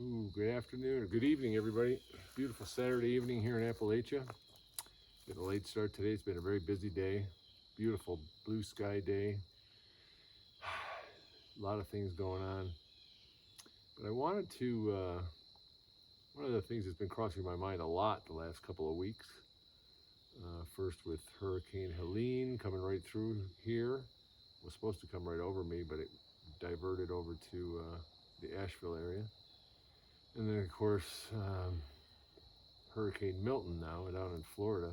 Good afternoon or good evening, everybody. Beautiful Saturday evening here in Appalachia. Get a late start today. It's been a very busy day. Beautiful blue sky day. A lot of things going on. But I wanted to, one of the things that's been crossing my mind a lot the last couple of weeks, first with Hurricane Helen coming right through here. It was supposed to come right over me, but it diverted over to the Asheville area. And then, of course, Hurricane Milton now down in Florida,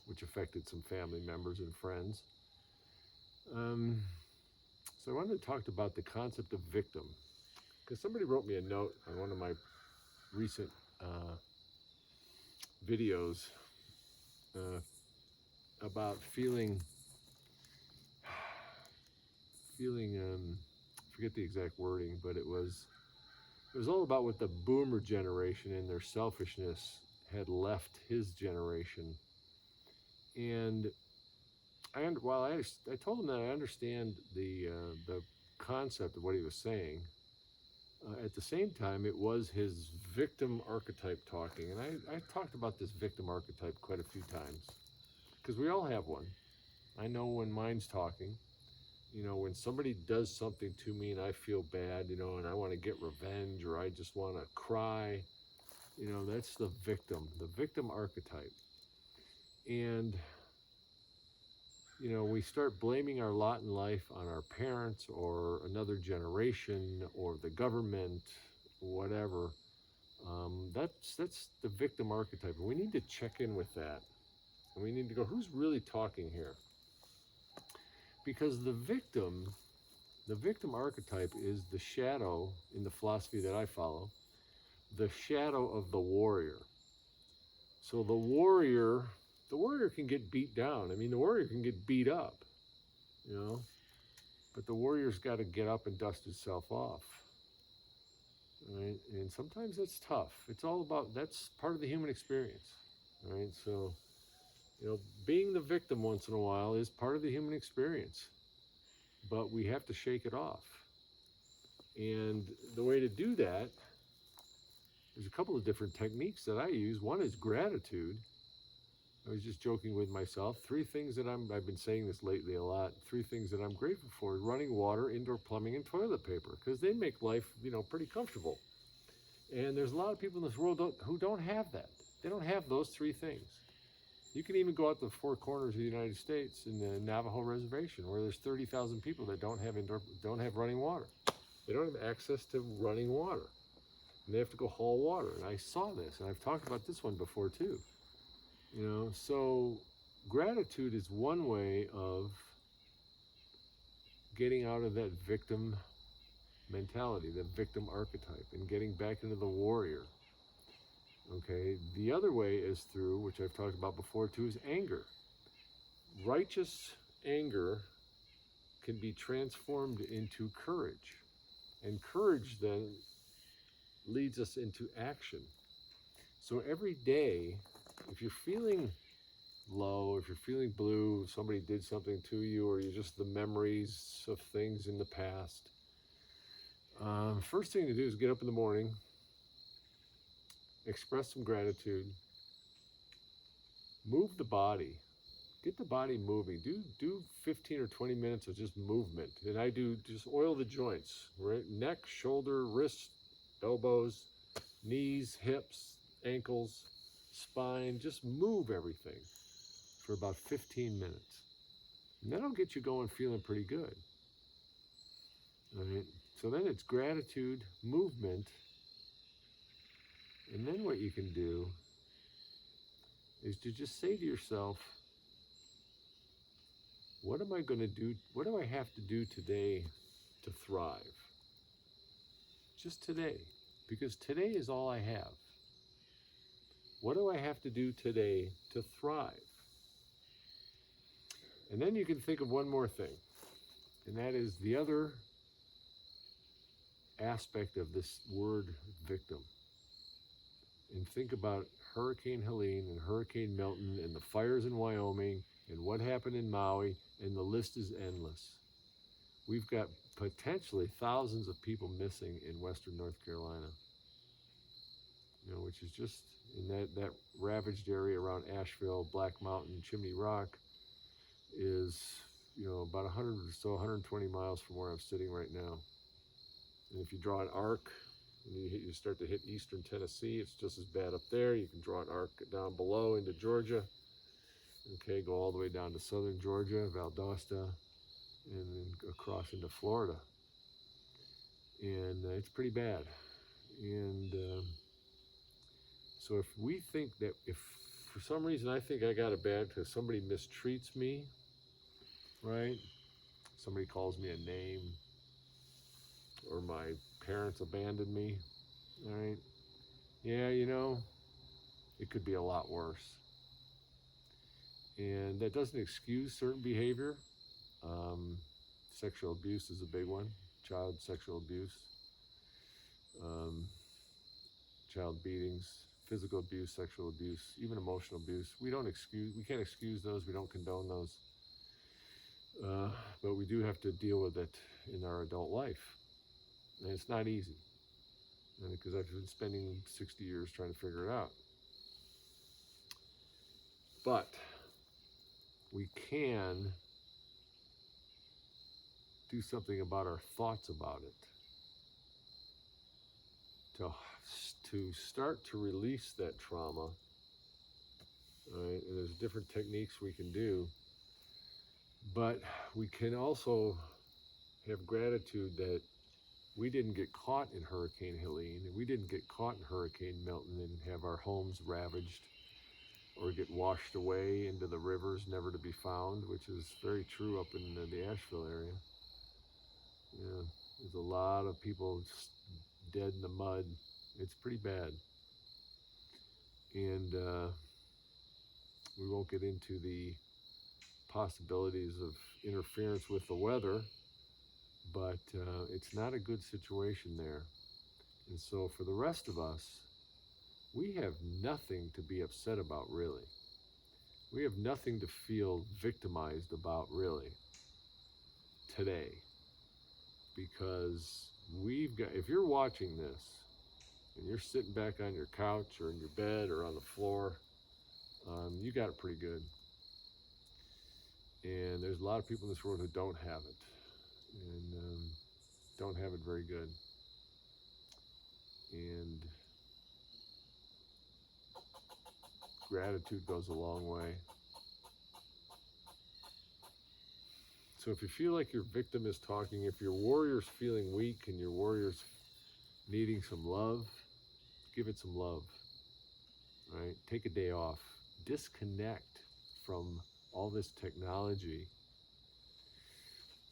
which affected some family members and friends. So I wanted to talk about the concept of victim, because somebody wrote me a note on one of my recent videos about feeling, forget the exact wording, but it was all about what the boomer generation in their selfishness had left his generation. And I told him that I understand the concept of what he was saying. At the same time, it was his victim archetype talking, and I talked about this victim archetype quite a few times because we all have one. I know when mine's talking. You know, when somebody does something to me and I feel bad, and I want to get revenge or I just want to cry, that's the victim archetype. And we start blaming our lot in life on our parents or another generation or the government, whatever. That's the victim archetype. And we need to check in with that. And we need to go, who's really talking here? Because the victim archetype is the shadow, in the philosophy that I follow, the shadow of the warrior. So the warrior can get beat down. I mean, the warrior can get beat up, but the warrior's got to get up and dust itself off, right? And sometimes that's tough. It's all about, that's part of the human experience, right? So, being the victim once in a while is part of the human experience, but we have to shake it off. And the way to do that, there's a couple of different techniques that I use. One is gratitude. I was just joking with myself. 3 things that I've been saying this lately a lot. 3 things that I'm grateful for: running water, indoor plumbing, and toilet paper, because they make life, pretty comfortable. And there's a lot of people in this world who don't have that. They don't have those 3 things. You can even go out to the 4 corners of the United States in the Navajo reservation, where there's 30,000 people that don't have running water. They don't have access to running water. And they have to go haul water. And I saw this, and I've talked about this one before too. So gratitude is one way of getting out of that victim mentality, the victim archetype, and getting back into the warrior. Okay, the other way is through, which I've talked about before too, is anger. Righteous anger can be transformed into courage. And courage then leads us into action. So every day, if you're feeling low, if you're feeling blue, somebody did something to you, or you're just the memories of things in the past, first thing to do is get up in the morning, express some gratitude, move the body, get the body moving. Do 15 or 20 minutes of just movement. And I do just oil the joints, right? Neck, shoulder, wrists, elbows, knees, hips, ankles, spine. Just move everything for about 15 minutes. And that'll get you going feeling pretty good. All right. So then it's gratitude, movement, and then what you can do is to just say to yourself, what am I going to do? What do I have to do today to thrive? Just today, because today is all I have. What do I have to do today to thrive? And then you can think of one more thing, and that is the other aspect of this word victim. And think about Hurricane Helene and Hurricane Milton and the fires in Wyoming and what happened in Maui, and the list is endless. we've got potentially thousands of people missing in Western North Carolina, which is just in that ravaged area around Asheville, Black Mountain, Chimney Rock is, about 100 or so, 120 miles from where I'm sitting right now. And if you draw an arc, and you start to hit eastern Tennessee, it's just as bad up there. You can draw an arc down below into Georgia. Okay, go all the way down to southern Georgia, Valdosta, and then across into Florida. And it's pretty bad. And so if we think that, if for some reason I think I got it bad because somebody mistreats me, right? Somebody calls me a name, or my parents abandoned me, all right? Yeah, it could be a lot worse. And that doesn't excuse certain behavior. Sexual abuse is a big one. Child sexual abuse, child beatings, physical abuse, sexual abuse, even emotional abuse. We can't excuse those. We don't condone those. But we do have to deal with it in our adult life. And it's not easy, because I've been spending 60 years trying to figure it out. But we can do something about our thoughts about it. To start to release that trauma, right? And there's different techniques we can do, but we can also have gratitude that we didn't get caught in Hurricane Helene, and we didn't get caught in Hurricane Milton and have our homes ravaged or get washed away into the rivers never to be found, which is very true up in the Asheville area. Yeah, there's a lot of people dead in the mud. It's pretty bad. And we won't get into the possibilities of interference with the weather, but it's not a good situation there. And so for the rest of us, we have nothing to be upset about, really. We have nothing to feel victimized about, really, today. Because if you're watching this, and you're sitting back on your couch or in your bed or on the floor, you got it pretty good. And there's a lot of people in this world who don't have it, and don't have it very good. And gratitude goes a long way. So if you feel like your victim is talking, if your warrior's feeling weak and your warrior's needing some love, give it some love, right? Take a day off. Disconnect from all this technology.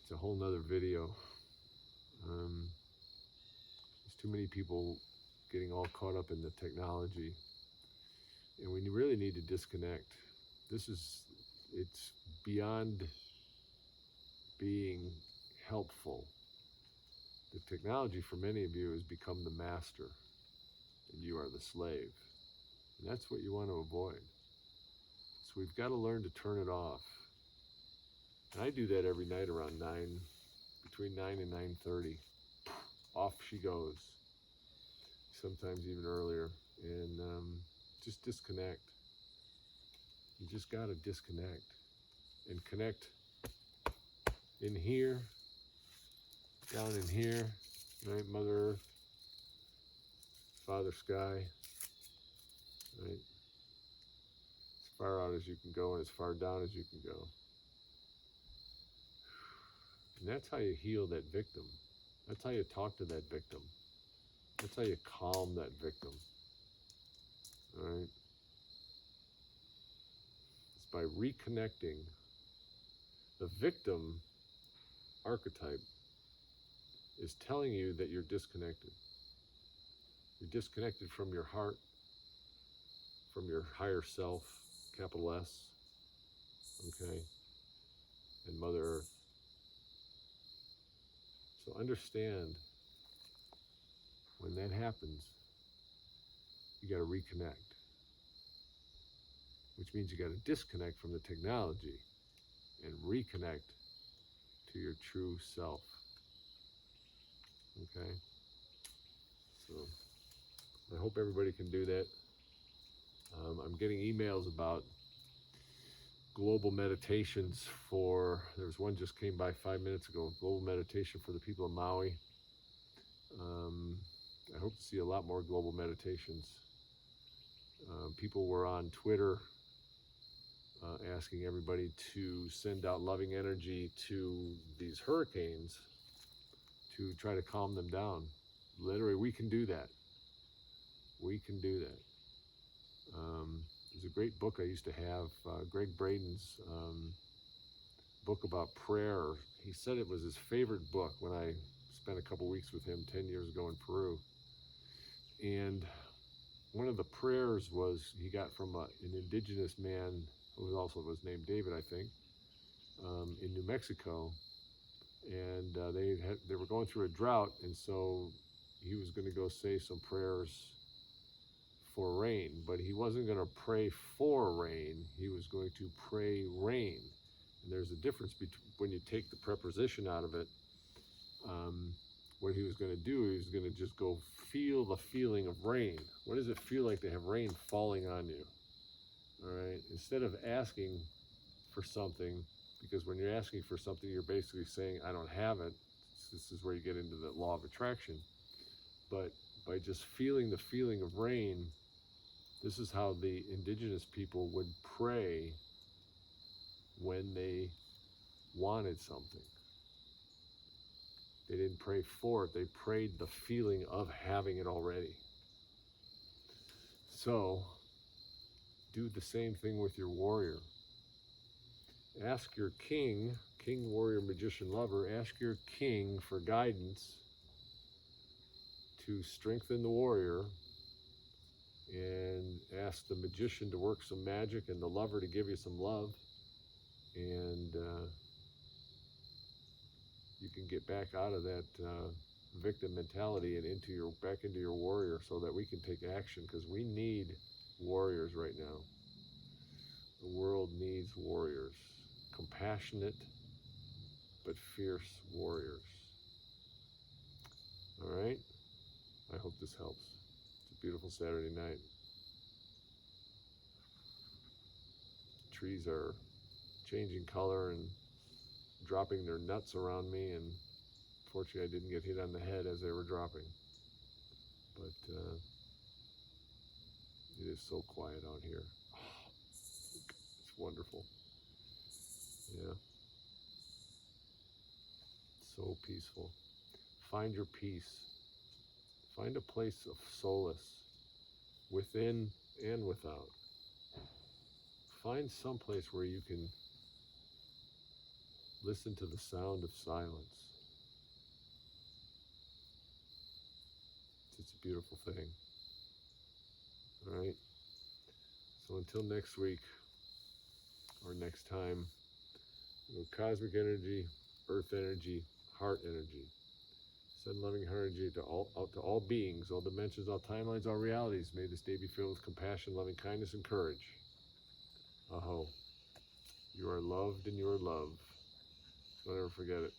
It's a whole nother video. There's too many people getting all caught up in the technology, and we really need to disconnect. It's beyond being helpful. The technology for many of you has become the master, and you are the slave. And that's what you want to avoid. So we've got to learn to turn it off. And I do that every night around 9, between 9 and 9:30. Off she goes. Sometimes even earlier. And just disconnect. You just got to disconnect. And connect in here, down in here, right? Mother Earth, Father Sky, right? As far out as you can go and as far down as you can go. And that's how you heal that victim. That's how you talk to that victim. That's how you calm that victim. All right? It's by reconnecting. The victim archetype is telling you that you're disconnected. You're disconnected from your heart, from your higher self, capital S, okay, and Mother Earth. So understand, when that happens, you got to reconnect, which means you got to disconnect from the technology and reconnect to to your true self. Okay? So I hope everybody can do that. I'm getting emails about global meditations there was one just came by 5 minutes ago, global meditation for the people of Maui. I hope to see a lot more global meditations. People were on Twitter asking everybody to send out loving energy to these hurricanes to try to calm them down. Literally, we can do that. We can do that. There's a great book I used to have, Greg Braden's book about prayer. He said it was his favorite book when I spent a couple weeks with him 10 years ago in Peru. And one of the prayers he got from an indigenous man who also was named David, I think, in New Mexico. And they were going through a drought, and so he was going to go say some prayers for rain, but he wasn't going to pray for rain. He was going to pray rain. And there's a difference between when you take the preposition out of it. What he was going to do, he was going to just go feel the feeling of rain. What does it feel like to have rain falling on you? All right. Instead of asking for something, because when you're asking for something, you're basically saying, I don't have it. This is where you get into the law of attraction. But by just feeling the feeling of rain, this is how the indigenous people would pray when they wanted something. They didn't pray for it. They prayed the feeling of having it already. So, do the same thing with your warrior. Ask your king, warrior, magician, lover, ask your king for guidance to strengthen the warrior, and ask the magician to work some magic and the lover to give you some love, and you can get back out of that victim mentality and back into your warrior, so that we can take action, because we need warriors right now. The world needs warriors, compassionate but fierce warriors. All right? I hope this helps. It's a beautiful Saturday night. Trees are changing color and dropping their nuts around me, and fortunately I didn't get hit on the head as they were dropping. But it is so quiet out here. Oh, it's wonderful. Yeah. So peaceful. Find your peace. Find a place of solace within and without. Find some place where you can listen to the sound of silence. It's a beautiful thing. All right? So until next week, or next time, cosmic energy, earth energy, heart energy. Send loving energy out to all beings, all dimensions, all timelines, all realities. May this day be filled with compassion, loving kindness, and courage. Aho. You are loved and you are loved. Don't ever forget it.